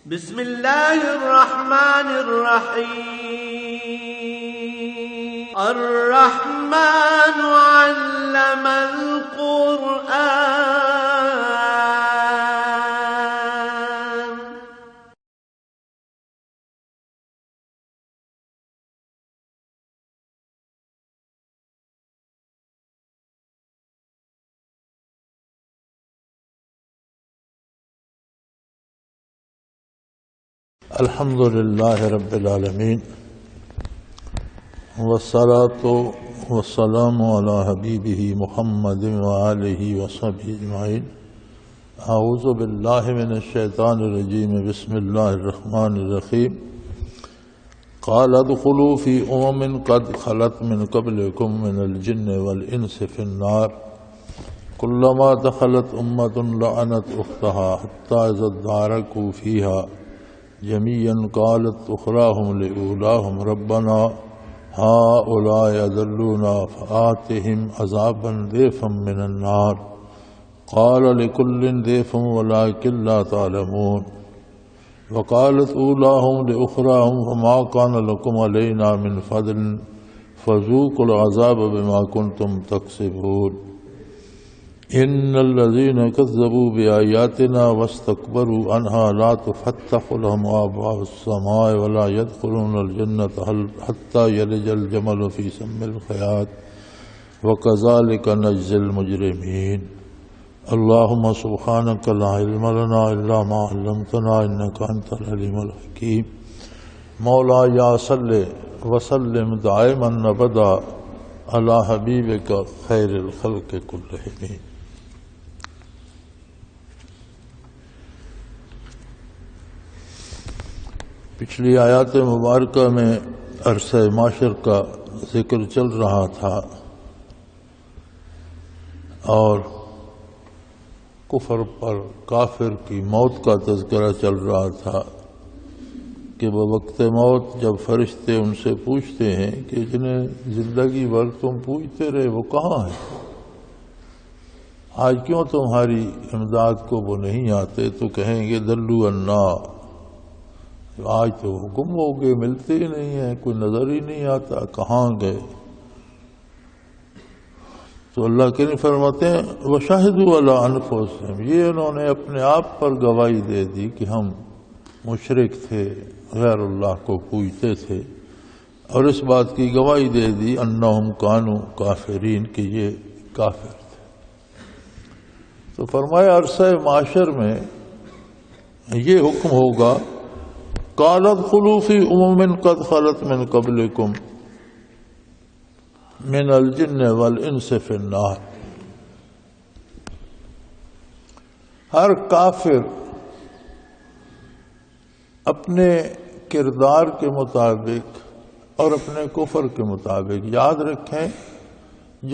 بسم اللہ الرحمن الرحیم الرحمن علم القرآن الحمد للہ رب العالمین والصلاة والسلام علی حبیبہ محمد وآلہ وصحبہ اجمعین۔ اعوذ باللہ من الشیطان الرجیم، بسم اللہ الرحمن الرحیم۔ قال ادخلوا فی قد خلت من قبلکم من الجن والانس فی النار كلما دخلت امة لعنت اختها حتى اذا اداركوا فيها جميعا قالت أخراهم لأولاهم ربنا هؤلاء يضلونا فآتهم عذابا ضعفا من النار قال لكل ضعف ولكن لا تعلمون وقالت أولاهم لأخراهم فما كان لكم علينا من فضل فذوقوا العذاب بما كنتم تكسبون ان الذين كذبوا بآياتنا واستكبروا عنها لا تفتح لهم أبواب السماء ولا يدخلون الجنة حتى يلج الجمل في سم الخياط وكذلك نجزي المجرمين اللهم سبحانك لا علم لنا إلا ما علمتنا إنك أنت العليم الحكيم مولاي صل وسلم دائما أبدا على حبيبك خير الخلق كلهم۔ پچھلی آیات مبارکہ میں عرصہ معاشر کا ذکر چل رہا تھا اور کفر پر کافر کی موت کا تذکرہ چل رہا تھا کہ بوقت موت جب فرشتے ان سے پوچھتے ہیں کہ جنہیں زندگی بھر تم پوچھتے رہے وہ کہاں ہیں، آج کیوں تمہاری امداد کو وہ نہیں آتے، تو کہیں گے دلو انا، آج تو گم ہو گئے، ملتے ہی نہیں ہیں، کوئی نظر ہی نہیں آتا، کہاں گئے۔ تو اللہ کے نہیں فرماتے ہیں وَشَهِدُوا عَلَىٰ أَنفُسِهِمْ، یہ انہوں نے اپنے آپ پر گواہی دے دی کہ ہم مشرک تھے، غیر اللہ کو پوجتے تھے، اور اس بات کی گواہی دے دی انہم کانوا کافرین کہ یہ کافر تھے۔ تو فرمایا عرصہ معاشر میں یہ حکم ہوگا قال ادخلوا فی قد خلت من قبلکم من الجن والانس فی النار۔ ہر کافر اپنے کردار کے مطابق اور اپنے کفر کے مطابق، یاد رکھیں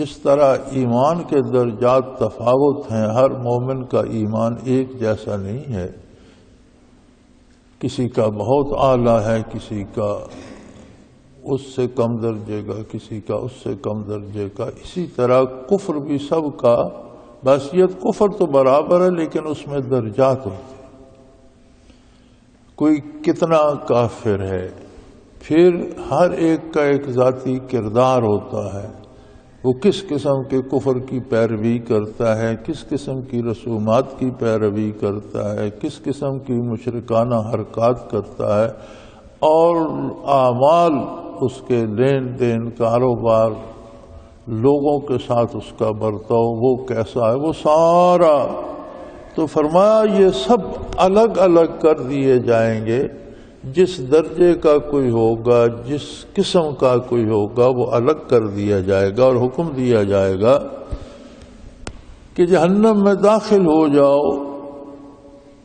جس طرح ایمان کے درجات تفاوت ہیں، ہر مومن کا ایمان ایک جیسا نہیں ہے، کسی کا بہت اعلیٰ ہے، کسی کا اس سے کم درجے کا، کسی کا اس سے کم درجے کا، اسی طرح کفر بھی سب کا بحثیت کفر تو برابر ہے لیکن اس میں درجات ہوتے ہیں، کوئی کتنا کافر ہے، پھر ہر ایک کا ایک ذاتی کردار ہوتا ہے، وہ کس قسم کے کفر کی پیروی کرتا ہے، کس قسم کی رسومات کی پیروی کرتا ہے، کس قسم کی مشرکانہ حرکات کرتا ہے، اور اعمال اس کے لین دین، کاروبار، لوگوں کے ساتھ اس کا برتاؤ وہ کیسا ہے، وہ سارا تو فرمایا یہ سب الگ الگ کر دیے جائیں گے، جس درجے کا کوئی ہوگا، جس قسم کا کوئی ہوگا وہ الگ کر دیا جائے گا، اور حکم دیا جائے گا کہ جہنم میں داخل ہو جاؤ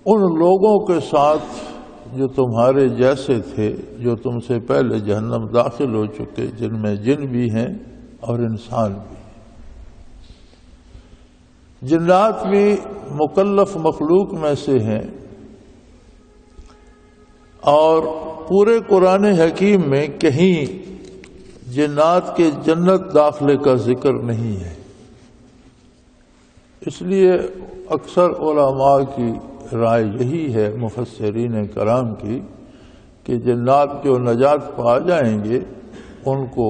ان لوگوں کے ساتھ جو تمہارے جیسے تھے، جو تم سے پہلے جہنم داخل ہو چکے، جن میں جن بھی ہیں اور انسان بھی ہیں۔ جنات بھی مکلف مخلوق میں سے ہیں، اور پورے قرآن حکیم میں کہیں جنات کے جنت داخلے کا ذکر نہیں ہے، اس لیے اکثر علماء کی رائے یہی ہے مفسرین کرام کی کہ جنات جو نجات پا جائیں گے ان کو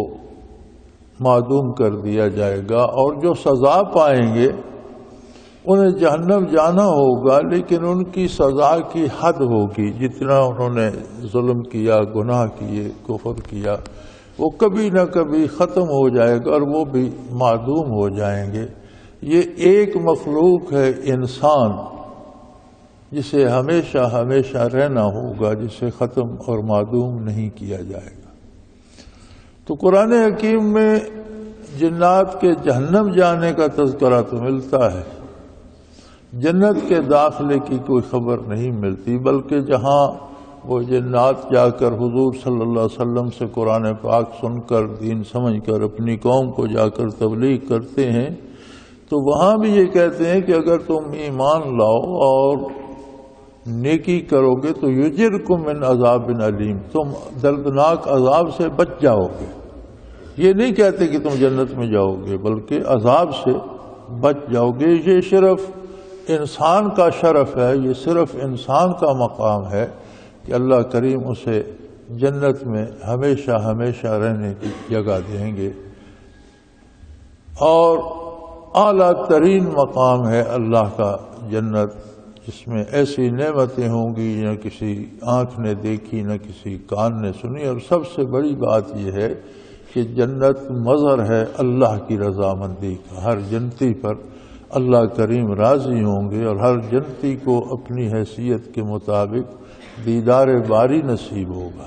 معدوم کر دیا جائے گا، اور جو سزا پائیں گے انہیں جہنم جانا ہوگا، لیکن ان کی سزا کی حد ہوگی، جتنا انہوں نے ظلم کیا، گناہ کیے، کفر کیا، وہ کبھی نہ کبھی ختم ہو جائے گا اور وہ بھی معدوم ہو جائیں گے۔ یہ ایک مخلوق ہے انسان، جسے ہمیشہ ہمیشہ رہنا ہوگا، جسے ختم اور معدوم نہیں کیا جائے گا۔ تو قرآن حکیم میں جنات کے جہنم جانے کا تذکرہ تو ملتا ہے، جنت کے داخلے کی کوئی خبر نہیں ملتی، بلکہ جہاں وہ جنات جا کر حضور صلی اللہ علیہ وسلم سے قرآن پاک سن کر، دین سمجھ کر اپنی قوم کو جا کر تبلیغ کرتے ہیں، تو وہاں بھی یہ کہتے ہیں کہ اگر تم ایمان لاؤ اور نیکی کرو گے تو یجرکم من عذاب علیم، تم دردناک عذاب سے بچ جاؤ گے۔ یہ نہیں کہتے کہ تم جنت میں جاؤ گے، بلکہ عذاب سے بچ جاؤ گے۔ یہ صرف انسان کا شرف ہے، یہ صرف انسان کا مقام ہے کہ اللہ کریم اسے جنت میں ہمیشہ ہمیشہ رہنے کی جگہ دیں گے، اور اعلیٰ ترین مقام ہے اللہ کا جنت، جس میں ایسی نعمتیں ہوں گی نہ کسی آنکھ نے دیکھی نہ کسی کان نے سنی، اور سب سے بڑی بات یہ ہے کہ جنت مظہر ہے اللہ کی رضامندی کا۔ ہر جنتی پر اللہ کریم راضی ہوں گے، اور ہر جنتی کو اپنی حیثیت کے مطابق دیدار باری نصیب ہوگا۔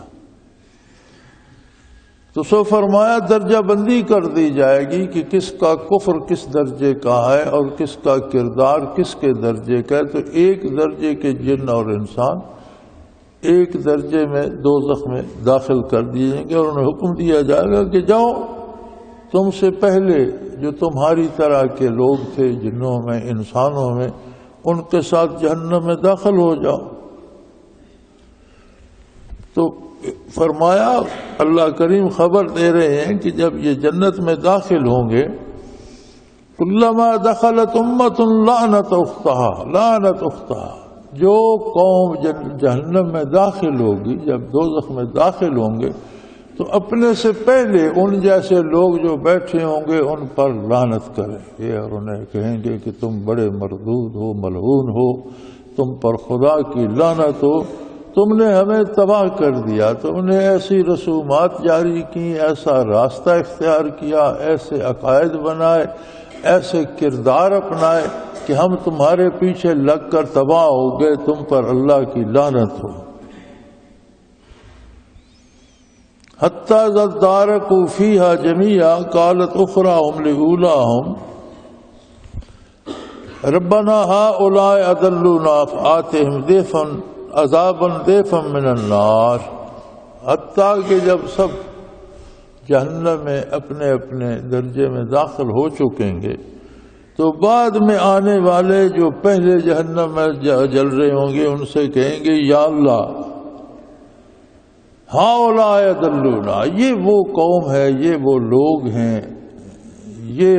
تو سو فرمایا درجہ بندی کر دی جائے گی کہ کس کا کفر کس درجے کا ہے اور کس کا کردار کس کے درجے کا ہے۔ تو ایک درجے کے جن اور انسان ایک درجے میں دوزخ میں داخل کر دیے جائیں گے، اور انہیں حکم دیا جائے گا کہ جاؤ، تم سے پہلے جو تمہاری طرح کے لوگ تھے جنوں میں، انسانوں میں، ان کے ساتھ جہنم میں داخل ہو جاؤ۔ تو فرمایا اللہ کریم خبر دے رہے ہیں کہ جب یہ جنت میں داخل ہوں گے، کلما دخلت امت لعنت اختہا، جو قوم جہنم میں داخل ہوگی، جب دوزخ میں داخل ہوں گے تو اپنے سے پہلے ان جیسے لوگ جو بیٹھے ہوں گے ان پر لعنت کریں گے، اور انہیں کہیں گے کہ تم بڑے مردود ہو، ملعون ہو، تم پر خدا کی لعنت ہو، تم نے ہمیں تباہ کر دیا، تم نے ایسی رسومات جاری کی، ایسا راستہ اختیار کیا، ایسے عقائد بنائے، ایسے کردار اپنائے کہ ہم تمہارے پیچھے لگ کر تباہ ہو گئے، تم پر اللہ کی لعنت ہو۔ حتیٰ اذا ادارکوا فیہا جمیعا قالت اخراہم لأولاہم ربنا ہؤلاء اضلونا فآتہم ضعفا عذابا ضعفا من النار، حتیٰ کہ جب سب جہنم میں اپنے اپنے درجے میں داخل ہو چکیں گے تو بعد میں آنے والے جو پہلے جہنم میں جل رہے ہوں گے ان سے کہیں گے یا اللہ ہؤلاء اضلونا، یہ وہ قوم ہے، یہ وہ لوگ ہیں، یہ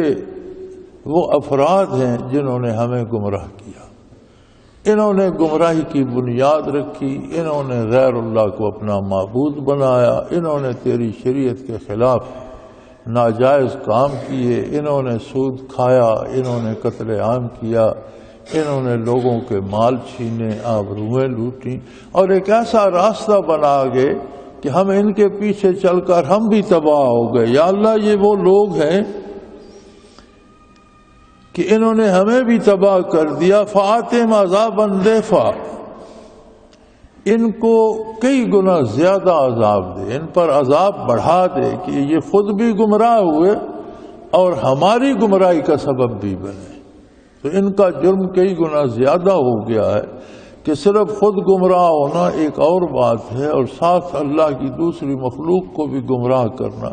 وہ افراد ہیں جنہوں نے ہمیں گمراہ کیا، انہوں نے گمراہی کی بنیاد رکھی، انہوں نے غیر اللہ کو اپنا معبود بنایا، انہوں نے تیری شریعت کے خلاف ناجائز کام کیے، انہوں نے سود کھایا، انہوں نے قتل عام کیا، انہوں نے لوگوں کے مال چھینے، آبروئیں لوٹیں، اور ایک ایسا راستہ بنا گئے کہ ہم ان کے پیچھے چل کر ہم بھی تباہ ہو گئے۔ یا اللہ یہ وہ لوگ ہیں کہ انہوں نے ہمیں بھی تباہ کر دیا، فآتہم عذابا ضعفا، ان کو کئی گنا زیادہ عذاب دے، ان پر عذاب بڑھا دے کہ یہ خود بھی گمراہ ہوئے اور ہماری گمراہی کا سبب بھی بنے۔ تو ان کا جرم کئی گنا زیادہ ہو گیا ہے کہ صرف خود گمراہ ہونا ایک اور بات ہے، اور ساتھ اللہ کی دوسری مخلوق کو بھی گمراہ کرنا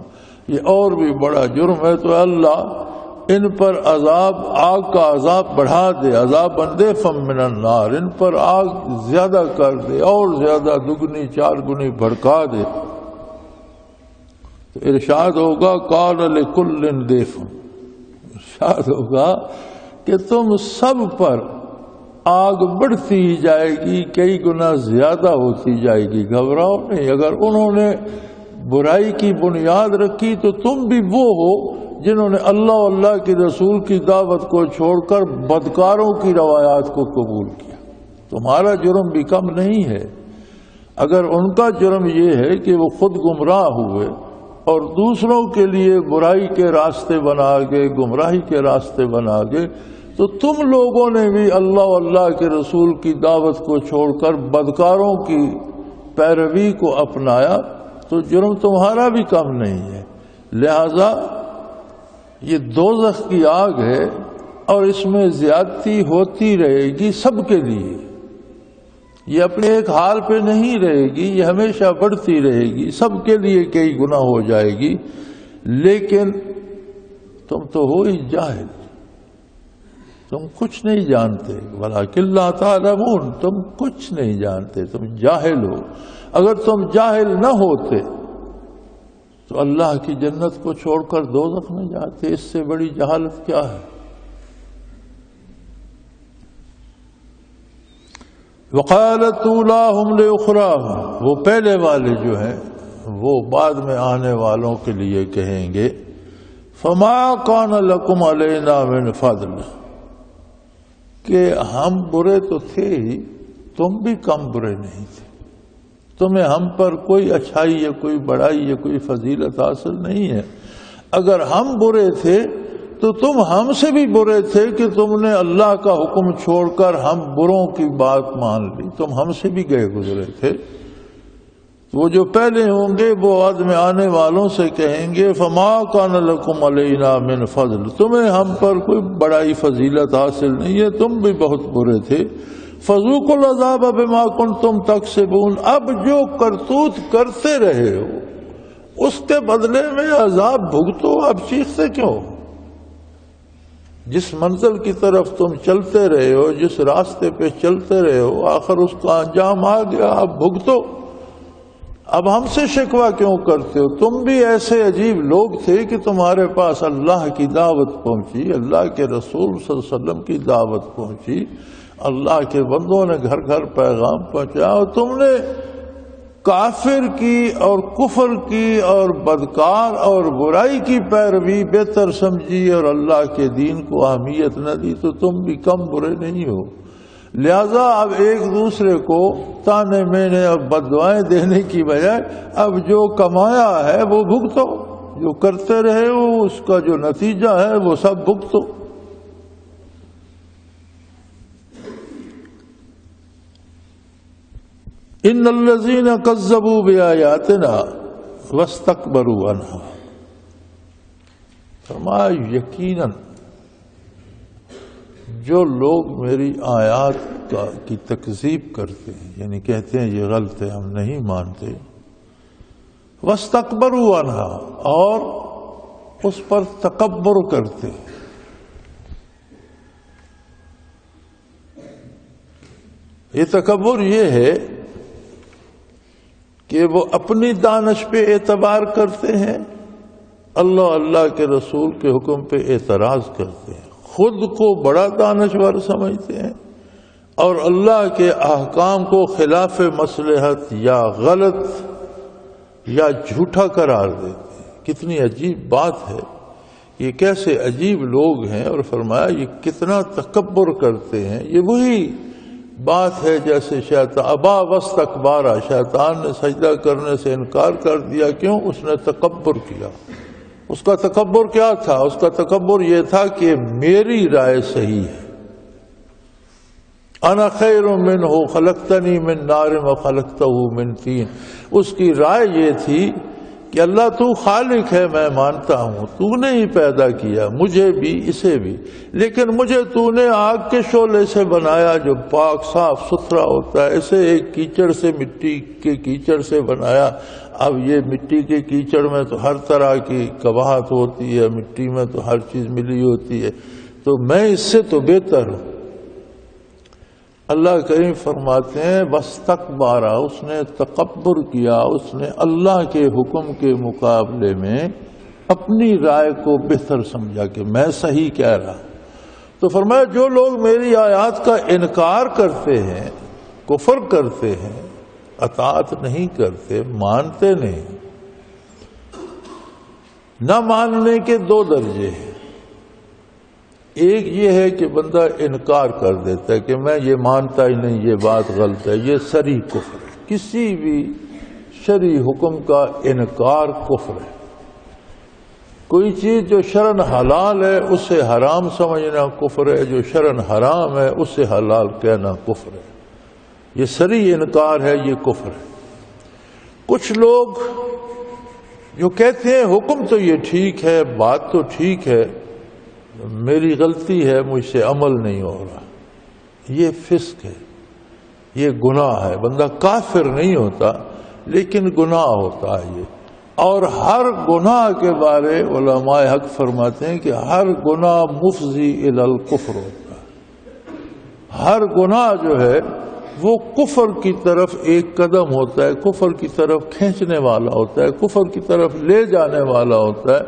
یہ اور بھی بڑا جرم ہے۔ تو اللہ ان پر عذاب، آگ کا عذاب بڑھا دے، عذاب ضعفا من النار، ان پر آگ زیادہ کر دے، اور زیادہ دگنی چار گنی بھڑکا دے۔ تو ارشاد ہوگا قال لکل ضعف، ارشاد ہوگا کہ تم سب پر آگ بڑھتی ہی جائے گی، کئی گنا زیادہ ہوتی جائے گی۔ گھبراؤ نہیں، اگر انہوں نے برائی کی بنیاد رکھی تو تم بھی وہ ہو جنہوں نے اللہ اللہ کے رسول کی دعوت کو چھوڑ کر بدکاروں کی روایات کو قبول کیا۔ تمہارا جرم بھی کم نہیں ہے۔ اگر ان کا جرم یہ ہے کہ وہ خود گمراہ ہوئے اور دوسروں کے لیے برائی کے راستے بنا گئے، گمراہی کے راستے بنا گئے، تو تم لوگوں نے بھی اللہ اللہ کے رسول کی دعوت کو چھوڑ کر بدکاروں کی پیروی کو اپنایا، تو جرم تمہارا بھی کم نہیں ہے۔ لہذا یہ دوزخ کی آگ ہے اور اس میں زیادتی ہوتی رہے گی سب کے لیے، یہ اپنے ایک حال پہ نہیں رہے گی، یہ ہمیشہ بڑھتی رہے گی، سب کے لیے کئی گنا ہو جائے گی۔ لیکن تم تو ہو ہی جاہل، تم کچھ نہیں جانتے، وَلَٰكِن لَّا تَعْلَمُونَ، تم کچھ نہیں جانتے، تم جاہل ہو۔ اگر تم جاہل نہ ہوتے تو اللہ کی جنت کو چھوڑ کر دوزخ میں جاتے، اس سے بڑی جہالت کیا ہے؟ وَقَالَتْ أُولَاهُمْ لِأُخْرَاهُمْ، وہ پہلے والے جو ہیں وہ بعد میں آنے والوں کے لیے کہیں گے فَمَا كَانَ لَكُمْ عَلَيْنَا مِنْ فَضْلٍ، کہ ہم برے تو تھے ہی، تم بھی کم برے نہیں تھے، تمہیں ہم پر کوئی اچھائی یا کوئی بڑائی یا کوئی فضیلت حاصل نہیں ہے۔ اگر ہم برے تھے تو تم ہم سے بھی برے تھے کہ تم نے اللہ کا حکم چھوڑ کر ہم بروں کی بات مان لی، تم ہم سے بھی گئے گزرے تھے۔ وہ جو پہلے ہوں گے وہ بعد میں آنے والوں سے کہیں گے فما کان لکم علینا من فضل، تمہیں ہم پر کوئی بڑائی فضیلت حاصل نہیں ہے، تم بھی بہت برے تھے۔ فذوقوا العذاب بما کنتم تکسبون، اب جو کرتوت کرتے رہے ہو اس کے بدلے میں عذاب بھگتو، اب چیختے کیوں؟ جس منزل کی طرف تم چلتے رہے ہو، جس راستے پہ چلتے رہے ہو، آخر اس کا انجام آ گیا، اب بھگتو، اب ہم سے شکوہ کیوں کرتے ہو؟ تم بھی ایسے عجیب لوگ تھے کہ تمہارے پاس اللہ کی دعوت پہنچی، اللہ کے رسول صلی اللہ علیہ وسلم کی دعوت پہنچی، اللہ کے بندوں نے گھر گھر پیغام پہنچایا، اور تم نے کافر کی اور کفر کی اور بدکار اور برائی کی پیروی بہتر سمجھی اور اللہ کے دین کو اہمیت نہ دی، تو تم بھی کم برے نہیں ہو۔ لہذا اب ایک دوسرے کو تانے مینے اور بددعائیں دینے کی بجائے اب جو کمایا ہے وہ بھگتو، جو کرتے رہے ہو اس کا جو نتیجہ ہے وہ سب بھگتو۔ ان الذین کذبوا بآیاتنا واستکبروا عنہا، فرمایا یقیناً جو لوگ میری آیات کی تکذیب کرتے ہیں، یعنی کہتے ہیں یہ غلط ہے، ہم نہیں مانتے، واستکبروا عنہا، اور اس پر تکبر کرتے ہیں۔ یہ تکبر یہ ہے کہ وہ اپنی دانش پہ اعتبار کرتے ہیں، اللہ اللہ کے رسول کے حکم پہ اعتراض کرتے ہیں، خود کو بڑا دانشور سمجھتے ہیں اور اللہ کے احکام کو خلاف مصلحت یا غلط یا جھوٹا قرار دیتے ہیں۔ کتنی عجیب بات ہے، یہ کیسے عجیب لوگ ہیں، اور فرمایا یہ کتنا تکبر کرتے ہیں۔ یہ وہی بات ہے جیسے شیطان ابا واستکبارا، شیطان نے سجدہ کرنے سے انکار کر دیا، کیوں؟ اس نے تکبر کیا۔ اس کا تکبر کیا تھا؟ اس کا تکبر یہ تھا کہ میری رائے صحیح ہے، انا خیر منہ خلقتنی من نار وخلقتہ من طین۔ اس کی رائے یہ تھی کہ اللہ تو خالق ہے، میں مانتا ہوں، تو نے ہی پیدا کیا مجھے بھی اسے بھی، لیکن مجھے تو نے آگ کے شعلے سے بنایا جو پاک صاف ستھرا ہوتا ہے، اسے ایک کیچڑ سے، مٹی کے کیچڑ سے بنایا۔ اب یہ مٹی کے کیچڑ میں تو ہر طرح کی قباحت ہوتی ہے، مٹی میں تو ہر چیز ملی ہوتی ہے، تو میں اس سے تو بہتر ہوں۔ اللہ کریم فرماتے ہیں واستکبارا، اس نے تکبر کیا، اس نے اللہ کے حکم کے مقابلے میں اپنی رائے کو بہتر سمجھا کہ میں صحیح کہہ رہا۔ تو فرمایا جو لوگ میری آیات کا انکار کرتے ہیں، کفر کرتے ہیں، اطاعت نہیں کرتے، مانتے نہیں، نہ ماننے کے دو درجے ہیں۔ ایک یہ ہے کہ بندہ انکار کر دیتا ہے کہ میں یہ مانتا ہی نہیں، یہ بات غلط ہے، یہ صریح کفر ہے۔ کسی بھی شرعی حکم کا انکار کفر ہے۔ کوئی چیز جو شرعاً حلال ہے اسے حرام سمجھنا کفر ہے، جو شرعاً حرام ہے اسے حلال کہنا کفر ہے۔ یہ صریح انکار ہے، یہ کفر ہے۔ کچھ لوگ جو کہتے ہیں حکم تو یہ ٹھیک ہے، بات تو ٹھیک ہے، میری غلطی ہے، مجھ سے عمل نہیں ہو رہا، یہ فسق ہے، یہ گناہ ہے۔ بندہ کافر نہیں ہوتا لیکن گناہ ہوتا ہے یہ۔ اور ہر گناہ کے بارے علماء حق فرماتے ہیں کہ ہر گناہ مفضی الی الکفر ہوتا ہے۔ ہر گناہ جو ہے وہ کفر کی طرف ایک قدم ہوتا ہے، کفر کی طرف کھینچنے والا ہوتا ہے، کفر کی طرف لے جانے والا ہوتا ہے۔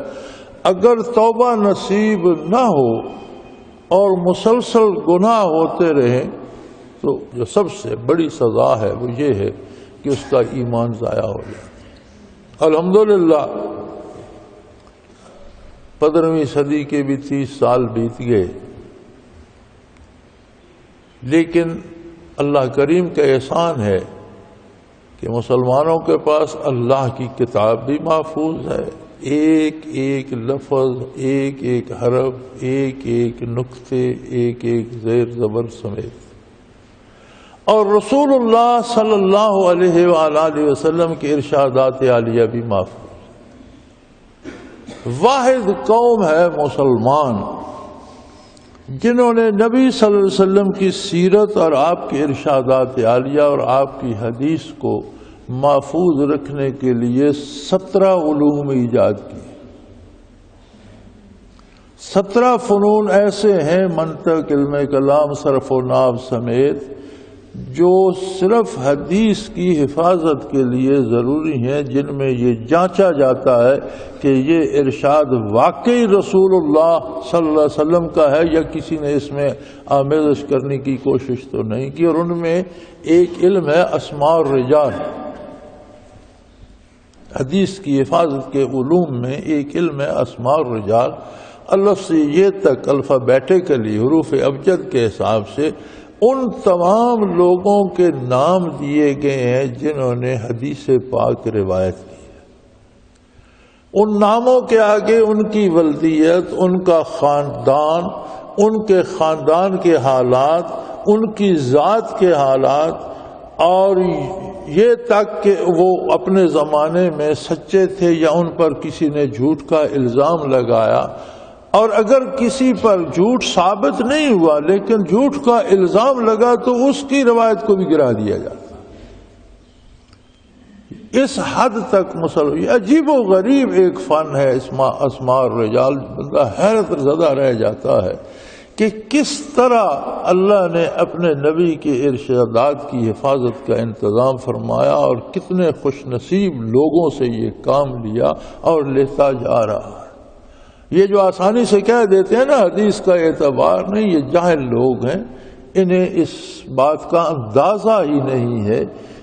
اگر توبہ نصیب نہ ہو اور مسلسل گناہ ہوتے رہیں تو جو سب سے بڑی سزا ہے وہ یہ ہے کہ اس کا ایمان ضائع ہو جائے۔ الحمدللہ 15ویں صدی کے بھی 30 سال بیت گئے، لیکن اللہ کریم کا احسان ہے کہ مسلمانوں کے پاس اللہ کی کتاب بھی محفوظ ہے، ایک ایک لفظ، ایک ایک حرف، ایک ایک نقطے، ایک ایک زیر زبر سمیت، اور رسول اللہ صلی اللہ علیہ وآلہ وسلم کے ارشادات عالیہ بھی محفوظ۔ واحد قوم ہے مسلمان جنہوں نے نبی صلی اللہ علیہ وسلم کی سیرت اور آپ کے ارشادات عالیہ اور آپ کی حدیث کو محفوظ رکھنے کے لیے 17 علوم ایجاد کیے۔ 17 فنون ایسے ہیں، منطق، علم کلام، صرف و نحو سمیت، جو صرف حدیث کی حفاظت کے لیے ضروری ہیں، جن میں یہ جانچا جاتا ہے کہ یہ ارشاد واقعی رسول اللہ صلی اللہ علیہ وسلم کا ہے یا کسی نے اس میں آمیزش کرنے کی کوشش تو نہیں کی۔ اور ان میں ایک علم ہے اسماء الرجال، حدیث کی حفاظت کے علوم میں ایک علم ہے اسماء الرجال۔ الف سے یہ تک الفابیٹیکلی حروف ابجد کے حساب سے ان تمام لوگوں کے نام دیے گئے ہیں جنہوں نے حدیث پاک روایت کی ہے۔ ان ناموں کے آگے ان کی ولدیت، ان کا خاندان، ان کے خاندان کے حالات، ان کی ذات کے حالات، اور یہ تک کہ وہ اپنے زمانے میں سچے تھے یا ان پر کسی نے جھوٹ کا الزام لگایا، اور اگر کسی پر جھوٹ ثابت نہیں ہوا لیکن جھوٹ کا الزام لگا تو اس کی روایت کو بھی گرا دیا جاتا۔ اس حد تک یہ عجیب و غریب ایک فن ہے اسماء الرجال۔ بندہ حیرت زدہ رہ جاتا ہے کہ کس طرح اللہ نے اپنے نبی کے ارشادات کی حفاظت کا انتظام فرمایا، اور کتنے خوش نصیب لوگوں سے یہ کام لیا اور لیتا جا رہا ہے۔ یہ جو آسانی سے کہہ دیتے ہیں نا حدیث کا اعتبار نہیں، یہ جاہل لوگ ہیں، انہیں اس بات کا اندازہ ہی نہیں ہے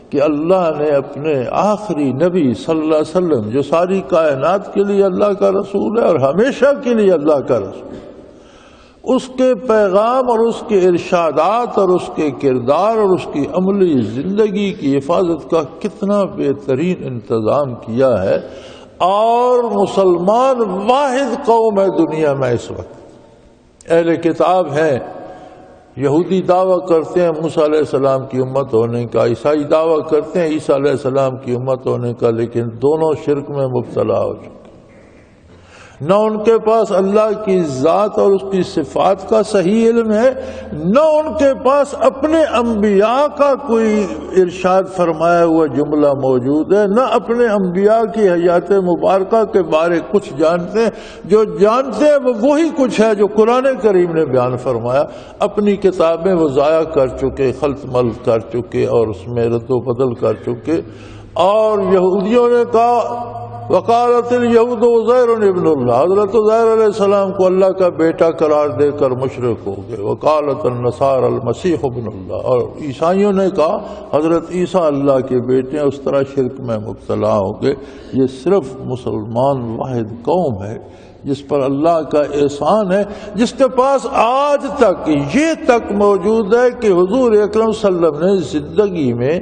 کہ اللہ نے اپنے آخری نبی صلی اللہ علیہ وسلم، جو ساری کائنات کے لیے اللہ کا رسول ہے اور ہمیشہ کے لیے اللہ کا رسول ہے، اس کے پیغام اور اس کے ارشادات اور اس کے کردار اور اس کی عملی زندگی کی حفاظت کا کتنا بہترین انتظام کیا ہے۔ اور مسلمان واحد قوم ہے دنیا میں اس وقت۔ اہل کتاب ہیں، یہودی دعویٰ کرتے ہیں موسیٰ علیہ السلام کی امت ہونے کا، عیسائی دعویٰ کرتے ہیں عیسیٰ علیہ السلام کی امت ہونے کا، لیکن دونوں شرک میں مبتلا ہو چکے۔ نہ ان کے پاس اللہ کی ذات اور اس کی صفات کا صحیح علم ہے، نہ ان کے پاس اپنے انبیاء کا کوئی ارشاد فرمایا ہوا جملہ موجود ہے، نہ اپنے انبیاء کی حیات مبارکہ کے بارے کچھ جانتے ہیں۔ جو جانتے ہیں وہ وہی کچھ ہے جو قرآن کریم نے بیان فرمایا۔ اپنی کتابیں وہ ضائع کر چکے، خلط ملط کر چکے اور اس میں رد و بدل کر چکے۔ اور یہودیوں نے کہا وقالت الیہود عزیر ابن اللہ، حضرت عزیر علیہ السلام کو اللہ کا بیٹا قرار دے کر مشرک ہو گئے. وقالت النصارى المسیح ابن اللہ، اور عیسائیوں نے کہا حضرت عیسیٰ اللہ کے بیٹے ہیں، اس طرح شرک میں مبتلا ہو گئے. یہ صرف مسلمان واحد قوم ہے جس پر اللہ کا احسان ہے، جس کے پاس آج تک یہ تک موجود ہے کہ حضور اکرم صلی اللہ علیہ وسلم نے زندگی میں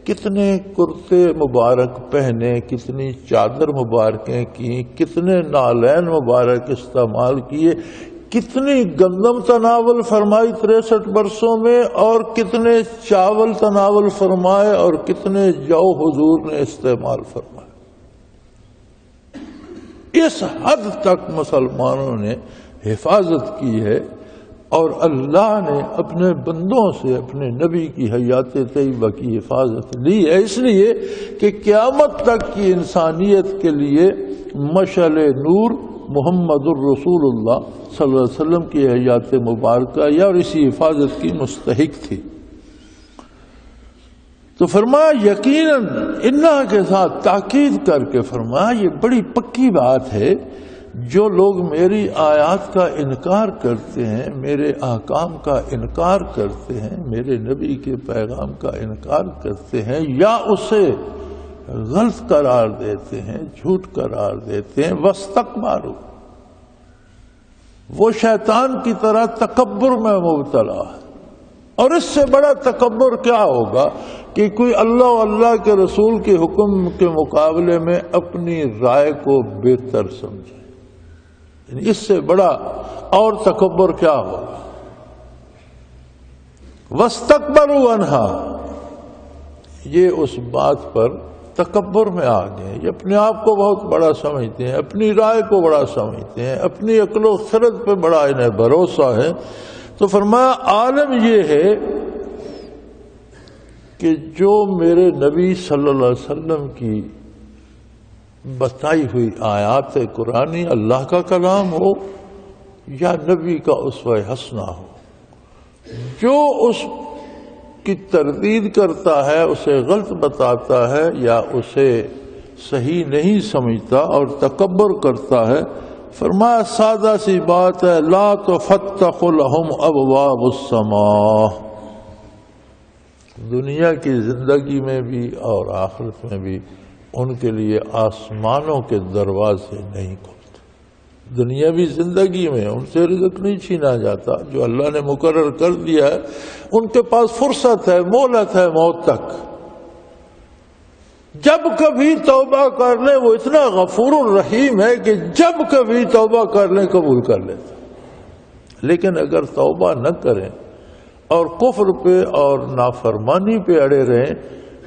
کتنے کرتے مبارک پہنے، کتنی چادر مبارکیں کی، کتنے نالین مبارک استعمال کیے، کتنی گندم تناول فرمائی 63 برسوں میں، اور کتنے چاول تناول فرمائے، اور کتنے جو حضور نے استعمال فرمائے. اس حد تک مسلمانوں نے حفاظت کی ہے، اور اللہ نے اپنے بندوں سے اپنے نبی کی حیات طیبہ کی حفاظت لی ہے، اس لیے کہ قیامت تک کی انسانیت کے لیے مشعل نور محمد الرسول اللہ صلی اللہ علیہ وسلم کی حیات مبارکہ یا اور اسی حفاظت کی مستحق تھی. تو فرمایا یقیناً انہا کے ساتھ تاکید کر کے فرمایا یہ بڑی پکی بات ہے، جو لوگ میری آیات کا انکار کرتے ہیں، میرے احکام کا انکار کرتے ہیں، میرے نبی کے پیغام کا انکار کرتے ہیں، یا اسے غلط قرار دیتے ہیں، جھوٹ قرار دیتے ہیں، واستکبروا، وہ شیطان کی طرح تکبر میں مبتلا ہے. اور اس سے بڑا تکبر کیا ہوگا کہ کوئی اللہ و اللہ کے رسول کے حکم کے مقابلے میں اپنی رائے کو بہتر سمجھے. اس سے بڑا اور تکبر کیا ہوگا. واستکبروا عنہا، یہ اس بات پر تکبر میں آ گئے، یہ اپنے آپ کو بہت بڑا سمجھتے ہیں، اپنی رائے کو بڑا سمجھتے ہیں، اپنی عقل و خرد پہ بڑا انہیں بھروسہ ہے. تو فرمایا عالم یہ ہے کہ جو میرے نبی صلی اللہ علیہ وسلم کی بتائی ہوئی آیات قرآنی اللہ کا کلام ہو یا نبی کا اسوہ حسنہ ہو، جو اس کی تردید کرتا ہے، اسے غلط بتاتا ہے یا اسے صحیح نہیں سمجھتا اور تکبر کرتا ہے، فرمایا سادہ سی بات ہے، لا تفتح لهم ابواب السماء، دنیا کی زندگی میں بھی اور آخرت میں بھی ان کے لیے آسمانوں کے دروازے نہیں کھلتے. دنیاوی زندگی میں ان سے رزق نہیں چھینا جاتا، جو اللہ نے مقرر کر دیا ہے ان کے پاس فرصت ہے، مہلت ہے موت تک. جب کبھی توبہ کر لیں، وہ اتنا غفور الرحیم ہے کہ جب کبھی توبہ کر لیں قبول کر لیتا. لیکن اگر توبہ نہ کریں اور کفر پہ اور نافرمانی پہ اڑے رہیں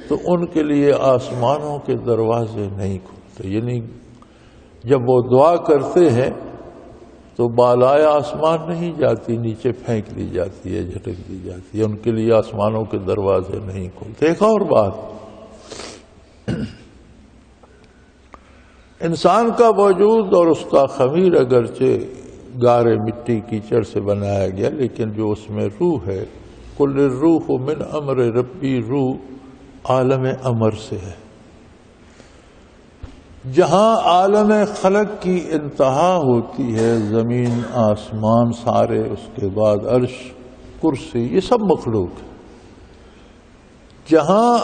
تو ان کے لیے آسمانوں کے دروازے نہیں کھلتے. یعنی جب وہ دعا کرتے ہیں تو بالائے آسمان نہیں جاتی، نیچے پھینک دی جاتی ہے، جھٹک دی جاتی ہے، ان کے لیے آسمانوں کے دروازے نہیں کھلتے. ایک اور بات، انسان کا وجود اور اس کا خمیر اگرچہ گارے مٹی کیچڑ سے بنایا گیا، لیکن جو اس میں روح ہے، کل الروح من امر ربی، روح عالم امر سے ہے. جہاں عالم خلق کی انتہا ہوتی ہے، زمین آسمان سارے، اس کے بعد عرش کرسی، یہ سب مخلوق ہے. جہاں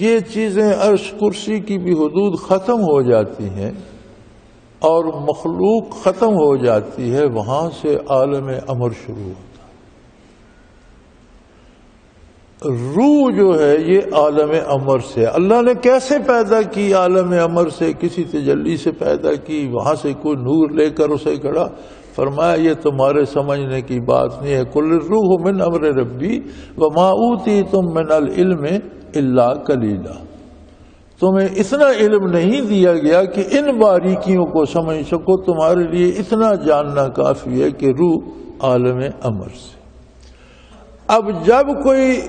یہ چیزیں عرش کرسی کی بھی حدود ختم ہو جاتی ہیں اور مخلوق ختم ہو جاتی ہے، وہاں سے عالم امر شروع ہوتا ہے. روح جو ہے یہ عالم امر سے. اللہ نے کیسے پیدا کی؟ عالم امر سے، کسی تجلی سے پیدا کی، وہاں سے کوئی نور لے کر اسے کھڑا. فرمایا یہ تمہارے سمجھنے کی بات نہیں ہے. کل الروح من امر ربی وما اوتیتم من العلم الا قلیلا، تمہیں اتنا علم نہیں دیا گیا کہ ان باریکیوں کو سمجھ سکو. تمہارے لیے اتنا جاننا کافی ہے کہ روح عالم امر سے. اب جب کوئی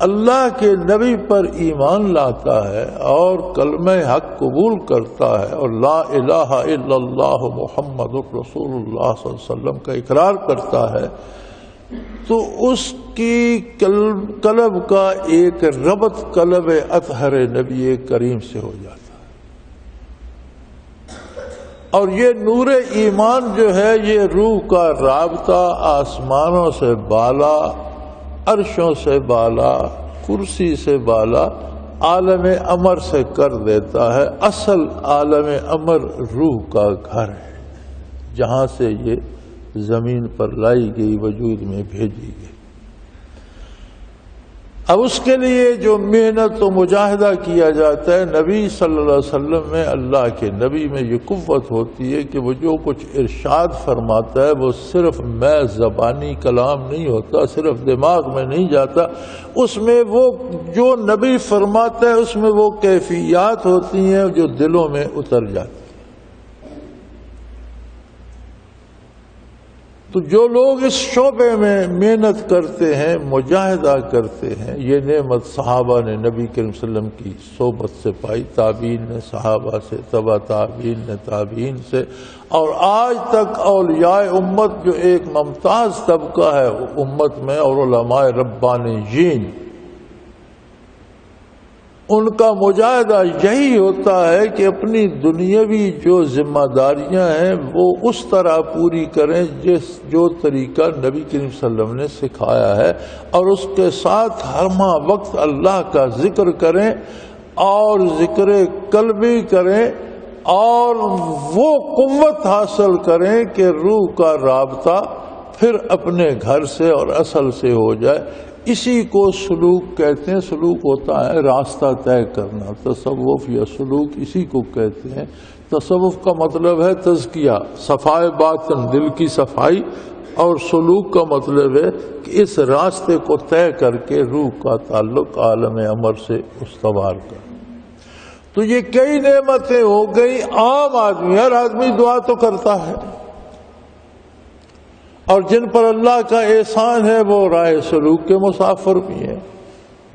اللہ کے نبی پر ایمان لاتا ہے اور کلمہ حق قبول کرتا ہے اور لا الہ الا اللہ محمد رسول اللہ صلی اللہ علیہ وسلم کا اقرار کرتا ہے، تو اس کی قلب کا ایک ربط قلب اطہر نبی کریم سے ہو جاتا ہے. اور یہ نور ایمان جو ہے یہ روح کا رابطہ آسمانوں سے بالا، عرشوں سے بالا، کرسی سے بالا، عالم امر سے کر دیتا ہے۔ اصل عالم امر روح کا گھر ہے، جہاں سے یہ زمین پر لائی گئی، وجود میں بھیجی گئی۔ اب اس کے لیے جو محنت و مجاہدہ کیا جاتا ہے، نبی صلی اللہ علیہ وسلم میں، اللہ کے نبی میں یہ قوت ہوتی ہے کہ وہ جو کچھ ارشاد فرماتا ہے وہ صرف محض زبانی کلام نہیں ہوتا، صرف دماغ میں نہیں جاتا، اس میں وہ جو نبی فرماتا ہے اس میں وہ کیفیات ہوتی ہیں جو دلوں میں اتر جاتی ہیں۔ تو جو لوگ اس شعبے میں محنت کرتے ہیں، مجاہدہ کرتے ہیں، یہ نعمت صحابہ نے نبی کریم صلی اللہ علیہ وسلم کی صحبت سے پائی، تابعین نے صحابہ سے، تبع تابعین نے تابعین سے، اور آج تک اولیاء امت جو ایک ممتاز طبقہ ہے امت میں، اور علماء ربانیین، ان کا مجاہدہ یہی ہوتا ہے کہ اپنی دنیاوی جو ذمہ داریاں ہیں وہ اس طرح پوری کریں جو طریقہ نبی کریم صلی اللہ علیہ وسلم نے سکھایا ہے، اور اس کے ساتھ ہر وقت اللہ کا ذکر کریں اور ذکر قلبی کریں، اور وہ قوت حاصل کریں کہ روح کا رابطہ پھر اپنے گھر سے اور اصل سے ہو جائے۔ اسی کو سلوک کہتے ہیں۔ سلوک ہوتا ہے راستہ طے کرنا، تصوف یا سلوک اسی کو کہتے ہیں۔ تصوف کا مطلب ہے تزکیہ، صفائے باطن، دل کی صفائی، اور سلوک کا مطلب ہے کہ اس راستے کو طے کر کے روح کا تعلق عالم امر سے استوار کر۔ تو یہ کئی نعمتیں ہو گئی۔ عام آدمی، ہر آدمی دعا تو کرتا ہے، اور جن پر اللہ کا احسان ہے وہ راہ سلوک کے مسافر بھی ہیں،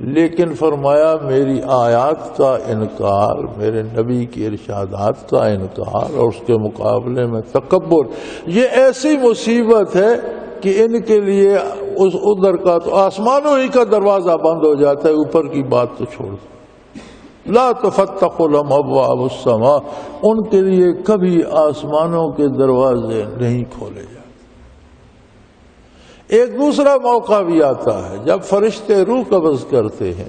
لیکن فرمایا میری آیات کا انکار، میرے نبی کی ارشادات کا انکار، اور اس کے مقابلے میں تکبر، یہ ایسی مصیبت ہے کہ ان کے لیے ادھر کا تو آسمانوں ہی کا دروازہ بند ہو جاتا ہے، اوپر کی بات تو چھوڑ دو۔ لا تفتح لهم ابواب السماء، ان کے لیے کبھی آسمانوں کے دروازے نہیں کھولے جاتے۔ ایک دوسرا موقع بھی آتا ہے جب فرشتے روح قبض کرتے ہیں،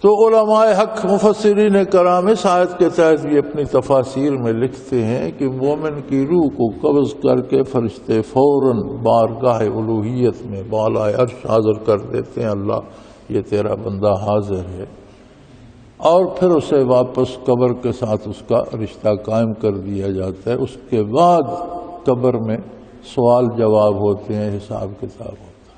تو علماء حق مفسرین کرام اس آیت کے تحت بھی اپنی تفاسیر میں لکھتے ہیں کہ مومن کی روح کو قبض کر کے فرشتے فوراً بارگاہ الوہیت میں بالائے عرش حاضر کر دیتے ہیں، اللہ یہ تیرا بندہ حاضر ہے، اور پھر اسے واپس قبر کے ساتھ اس کا رشتہ قائم کر دیا جاتا ہے۔ اس کے بعد قبر میں سوال جواب ہوتے ہیں، حساب کتاب ہوتا ہے۔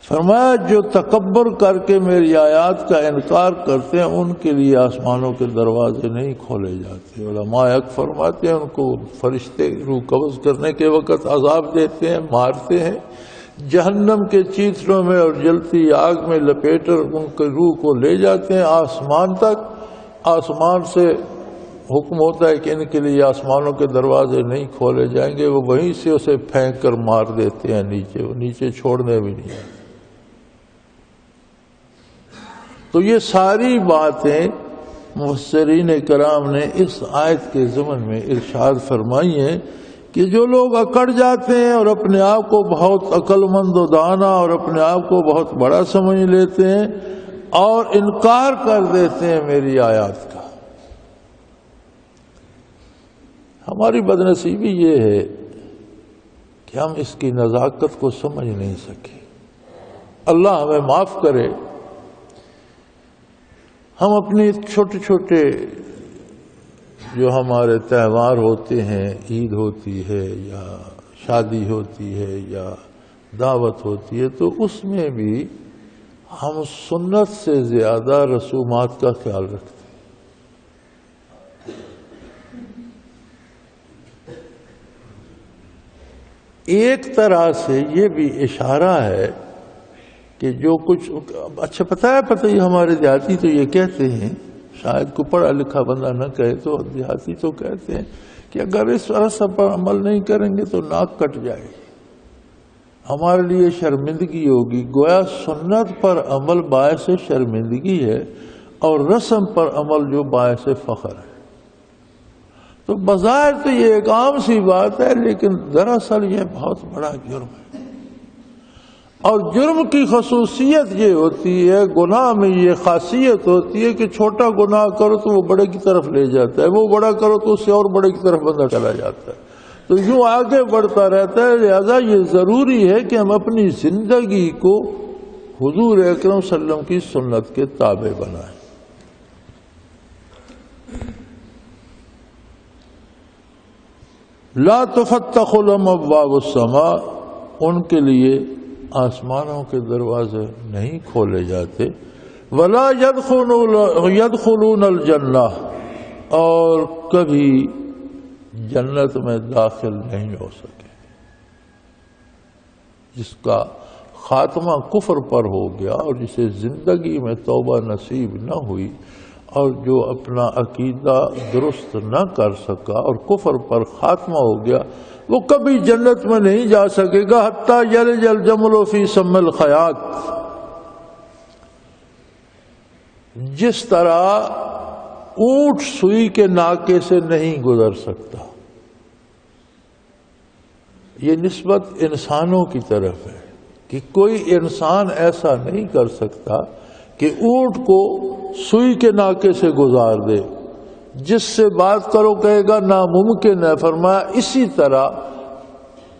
فرمایا جو تکبر کر کے میری آیات کا انکار کرتے ہیں ان کے لیے آسمانوں کے دروازے نہیں کھولے جاتے۔ علماء حق فرماتے ہیں ان کو فرشتے روح قبض کرنے کے وقت عذاب دیتے ہیں، مارتے ہیں، جہنم کے چیتڑوں میں اور جلتی آگ میں لپیٹ کر ان کے روح کو لے جاتے ہیں آسمان تک۔ آسمان سے حکم ہوتا ہے کہ ان کے لیے آسمانوں کے دروازے نہیں کھولے جائیں گے، وہ وہیں سے اسے پھینک کر مار دیتے ہیں نیچے، وہ نیچے چھوڑنے بھی نہیں آتے۔ تو یہ ساری باتیں مفسرین کرام نے اس آیت کے ضمن میں ارشاد فرمائی ہیں کہ جو لوگ اکڑ جاتے ہیں اور اپنے آپ کو بہت عقل مند و دانا اور اپنے آپ کو بہت بڑا سمجھ لیتے ہیں اور انکار کر دیتے ہیں میری آیات کا، ہماری بدنصیبی یہ ہے کہ ہم اس کی نزاکت کو سمجھ نہیں سکے۔ اللہ ہمیں معاف کرے، ہم اپنی چھوٹے چھوٹے جو ہمارے تہوار ہوتے ہیں، عید ہوتی ہے یا شادی ہوتی ہے یا دعوت ہوتی ہے، تو اس میں بھی ہم سنت سے زیادہ رسومات کا خیال رکھتے ہیں۔ ایک طرح سے یہ بھی اشارہ ہے کہ جو کچھ اچھا پتہ ہی ہمارے دیہاتی تو یہ کہتے ہیں، شاید کو پڑھا لکھا بندہ نہ کہے تو دیہاتی تو کہتے ہیں کہ اگر اس رسم پر عمل نہیں کریں گے تو ناک کٹ جائے گی، ہمارے لیے شرمندگی ہوگی۔ گویا سنت پر عمل باعث شرمندگی ہے، اور رسم پر عمل جو باعث فخر ہے۔ تو بظاہر تو یہ ایک عام سی بات ہے، لیکن دراصل یہ بہت بڑا جرم ہے۔ اور جرم کی خصوصیت یہ ہوتی ہے، گناہ میں یہ خاصیت ہوتی ہے کہ چھوٹا گناہ کرو تو وہ بڑے کی طرف لے جاتا ہے، وہ بڑا کرو تو اس سے اور بڑے کی طرف بندہ چلا جاتا ہے، تو یوں آگے بڑھتا رہتا ہے۔ لہذا یہ ضروری ہے کہ ہم اپنی زندگی کو حضور اکرم صلی اللہ علیہ وسلم کی سنت کے تابع بنائیں۔ لا تفتح لهم ابواب السماء، ان کے لیے آسمانوں کے دروازے نہیں کھولے جاتے۔ ولا يدخلون الجنہ، اور کبھی جنت میں داخل نہیں ہو سکے۔ جس کا خاتمہ کفر پر ہو گیا اور جسے زندگی میں توبہ نصیب نہ ہوئی اور جو اپنا عقیدہ درست نہ کر سکا اور کفر پر خاتمہ ہو گیا، وہ کبھی جنت میں نہیں جا سکے گا، حتیٰ یلج الجمل فی سم الخیاط۔ جس طرح اونٹ سوئی کے ناکے سے نہیں گزر سکتا، یہ نسبت انسانوں کی طرف ہے کہ کوئی انسان ایسا نہیں کر سکتا کہ اونٹ کو سوئی کے ناکے سے گزار دے، جس سے بات کرو کہے گا ناممکن ہے۔ فرمایا اسی طرح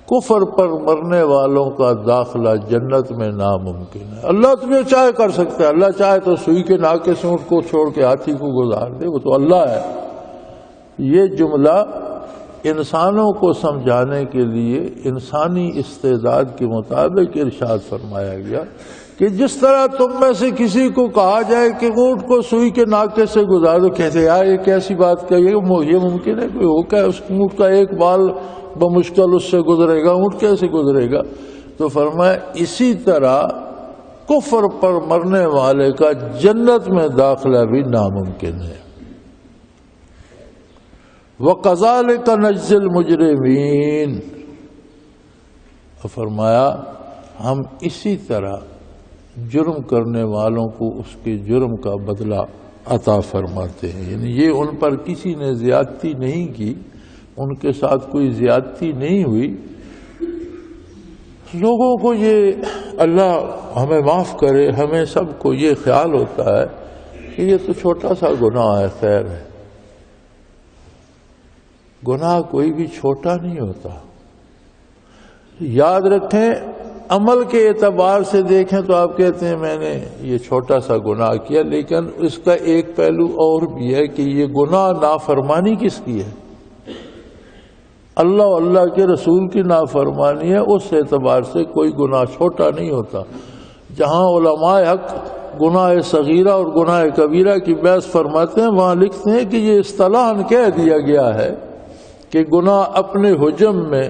کفر پر مرنے والوں کا داخلہ جنت میں ناممکن ہے۔ اللہ تو جو چاہے کر سکتا ہے، اللہ چاہے تو سوئی کے ناکے سے اونٹ کو چھوڑ کے ہاتھی کو گزار دے، وہ تو اللہ ہے۔ یہ جملہ انسانوں کو سمجھانے کے لیے انسانی استعداد کے مطابق ارشاد فرمایا گیا کہ جس طرح تم میں سے کسی کو کہا جائے کہ اونٹ کو سوئی کے ناکے سے گزار دو، کہتے یار یہ کیسی بات کہی ہے، یہ ممکن ہے؟ کوئی ہو کیا اس اونٹ کا ایک بال بمشکل اس سے گزرے گا، اونٹ کیسے گزرے گا؟ تو فرمایا اسی طرح کفر پر مرنے والے کا جنت میں داخلہ بھی ناممکن ہے۔ وَكَذَلِكَ نَجْزِي الْمُجْرِمِينَ، فرمایا ہم اسی طرح جرم کرنے والوں کو اس کے جرم کا بدلہ عطا فرماتے ہیں۔ یعنی یہ ان پر کسی نے زیادتی نہیں کی، ان کے ساتھ کوئی زیادتی نہیں ہوئی۔ لوگوں کو یہ اللہ ہمیں معاف کرے، ہمیں سب کو یہ خیال ہوتا ہے کہ یہ تو چھوٹا سا گناہ ہے، خیر ہے۔ گناہ کوئی بھی چھوٹا نہیں ہوتا۔ یاد رکھیں، عمل کے اعتبار سے دیکھیں تو آپ کہتے ہیں میں نے یہ چھوٹا سا گناہ کیا، لیکن اس کا ایک پہلو اور بھی ہے کہ یہ گناہ نافرمانی کس کی ہے؟ اللہ اور اللہ کے رسول کی نافرمانی ہے۔ اس اعتبار سے کوئی گناہ چھوٹا نہیں ہوتا۔ جہاں علماء حق گناہ صغیرہ اور گناہ کبیرہ کی بحث فرماتے ہیں، وہاں لکھتے ہیں کہ یہ اصطلاحاً کہہ دیا گیا ہے کہ گناہ اپنے حجم میں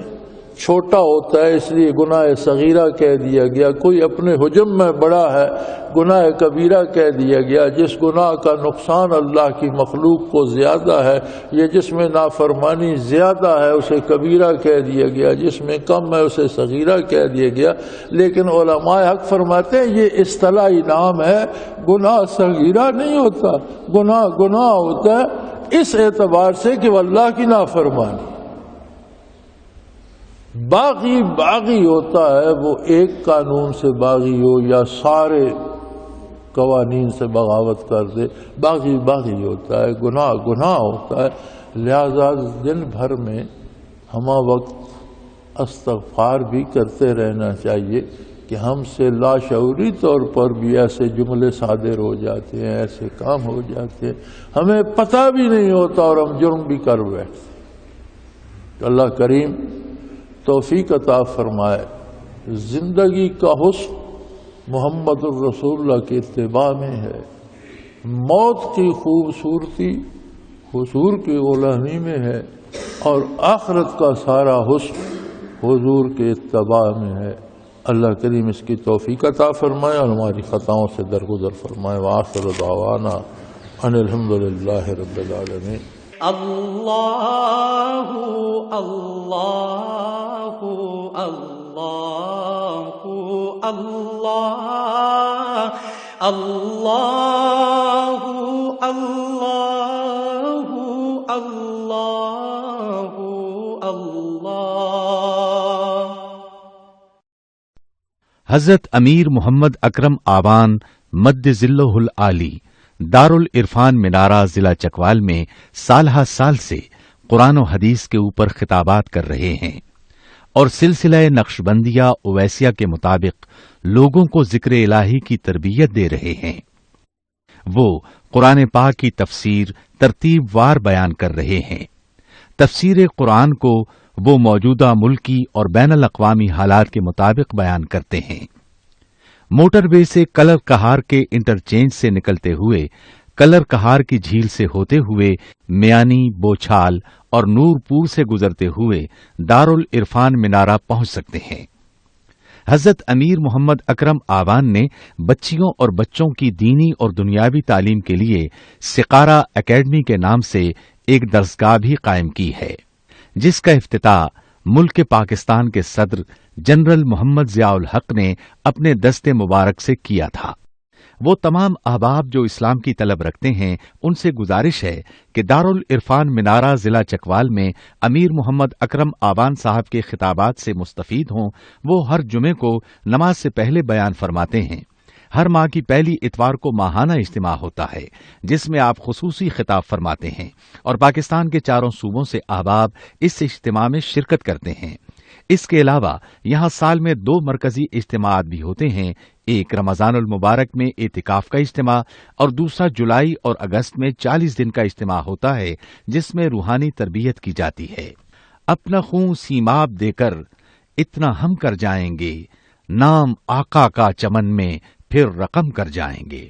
چھوٹا ہوتا ہے، اس لیے گناہ صغیرہ کہہ دیا گیا۔ کوئی اپنے حجم میں بڑا ہے، گناہ کبیرہ کہہ دیا گیا۔ جس گناہ کا نقصان اللہ کی مخلوق کو زیادہ ہے، یہ جس میں نافرمانی زیادہ ہے اسے کبیرہ کہہ دیا گیا، جس میں کم ہے اسے صغیرہ کہہ دیا گیا۔ لیکن علماء حق فرماتے ہیں یہ اصطلاحی نام ہے، گناہ صغیرہ نہیں ہوتا، گناہ ہوتا ہے اس اعتبار سے کہ وہ اللہ کی نافرمانی۔ باغی ہوتا ہے وہ ایک قانون سے باغی ہو یا سارے قوانین سے بغاوت کر دے، باغی ہوتا ہے، گناہ ہوتا ہے۔ لہذا دن بھر میں ہمہ وقت استغفار بھی کرتے رہنا چاہیے کہ ہم سے لاشعوری طور پر بھی ایسے جملے صادر ہو جاتے ہیں، ایسے کام ہو جاتے ہیں، ہمیں پتہ بھی نہیں ہوتا اور ہم جرم بھی کر بیٹھتے ہیں۔ تو اللہ کریم توفیق عطا فرمائے۔ زندگی کا حسن محمد الرسول اللہ کے اتباع میں ہے، موت کی خوبصورتی حضور کی غلامی میں ہے، اور آخرت کا سارا حسن حضور کے اتباع میں ہے۔ اللہ کریم اس کی توفیق عطا فرمائے اور ہماری خطاؤں سے درگزر فرمائے۔ وآخر دعوانا ان الحمدللہ رب العالمین۔ اللہ اللہ اللہ اللہ اللہ اللہ اللہ اللہ۔ حضرت امیر محمد اکرم آوان مد ظلہ العالی دارالعرفان منارہ ضلع چکوال میں سالہ سال سے قرآن و حدیث کے اوپر خطابات کر رہے ہیں اور سلسلہ نقشبندیہ اویسیہ کے مطابق لوگوں کو ذکر الہی کی تربیت دے رہے ہیں۔ وہ قرآن پاک کی تفسیر ترتیب وار بیان کر رہے ہیں۔ تفسیر قرآن کو وہ موجودہ ملکی اور بین الاقوامی حالات کے مطابق بیان کرتے ہیں۔ موٹر وے سے کلر کہار کے انٹرچینج سے نکلتے ہوئے کلر کہار کی جھیل سے ہوتے ہوئے میانی، بوچھال اور نور پور سے گزرتے ہوئے دارالعرفان منارہ پہنچ سکتے ہیں۔ حضرت امیر محمد اکرم آوان نے بچیوں اور بچوں کی دینی اور دنیاوی تعلیم کے لیے سقارہ اکیڈمی کے نام سے ایک درسگاہ بھی قائم کی ہے، جس کا افتتاح ملک پاکستان کے صدر جنرل محمد ضیاء الحق نے اپنے دست مبارک سے کیا تھا۔ وہ تمام احباب جو اسلام کی طلب رکھتے ہیں ان سے گزارش ہے کہ دارالعرفان منارہ ضلع چکوال میں امیر محمد اکرم آوان صاحب کے خطابات سے مستفید ہوں۔ وہ ہر جمعے کو نماز سے پہلے بیان فرماتے ہیں۔ ہر ماہ کی پہلی اتوار کو ماہانہ اجتماع ہوتا ہے جس میں آپ خصوصی خطاب فرماتے ہیں اور پاکستان کے چاروں صوبوں سے احباب اس اجتماع میں شرکت کرتے ہیں۔ اس کے علاوہ یہاں سال میں 2 مرکزی اجتماعات بھی ہوتے ہیں، ایک رمضان المبارک میں اعتکاف کا اجتماع اور دوسرا جولائی اور اگست میں 40 دن کا اجتماع ہوتا ہے جس میں روحانی تربیت کی جاتی ہے۔ اپنا خون سیماب دے کر اتنا ہم کر جائیں گے، نام آقا کا چمن میں پھر رقم کر جائیں گے۔